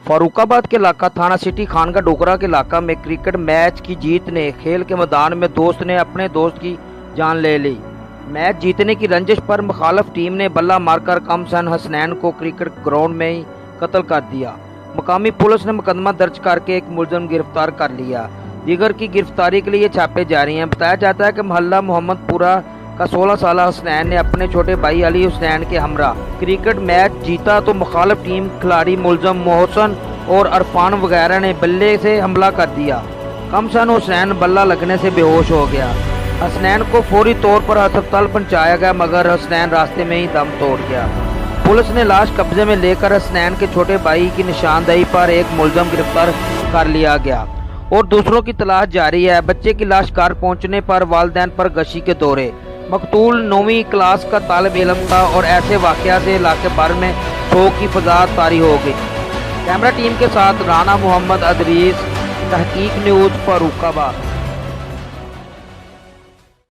फारुखाबाद के इलाका थाना सिटी खानका डोगरा के इलाका में क्रिकेट मैच की जीत ने खेल के मैदान में दोस्त ने अपने दोस्त की जान ले ली। मैच जीतने की रंजिश पर मुखालफ टीम ने बल्ला मारकर कमसन हसनैन को क्रिकेट ग्राउंड में ही कत्ल कर दिया। मकामी पुलिस ने मुकदमा दर्ज करके एक मुलजम गिरफ्तार कर लिया। दीगर की गिरफ्तारी के लिए छापे जारी हैं। बताया जाता है कि मोहल्ला मोहम्मदपुरा का 16 साल हसनैन ने अपने छोटे भाई अली हुसैन के हमरा क्रिकेट मैच जीता तो मुखालिफ टीम खिलाड़ी मुलजम मोहसन और अरफान वगैरह ने बल्ले से हमला कर दिया। कमसन हुसैन बल्ला लगने से बेहोश हो गया। हसनैन को फौरी तौर पर अस्पताल पहुंचाया गया मगर हसनैन रास्ते में ही दम तोड़ गया। पुलिस ने लाश कब्जे में लेकर हसनैन के छोटे भाई की निशानदेही पर एक मुलजम गिरफ्तार कर लिया गया और दूसरों की तलाश जारी है। बच्चे की लाश घर पहुंचने पर वालिदैन पर गशी के दौरे। मकतूल 9वीं क्लास का तालिब इल्म था और ऐसे वाक़या से इलाके भर में शोक की फज़ा तारी हो गई। कैमरा टीम के साथ राना मोहम्मद अदरीस, तहकीक न्यूज़, फारुखाबाद।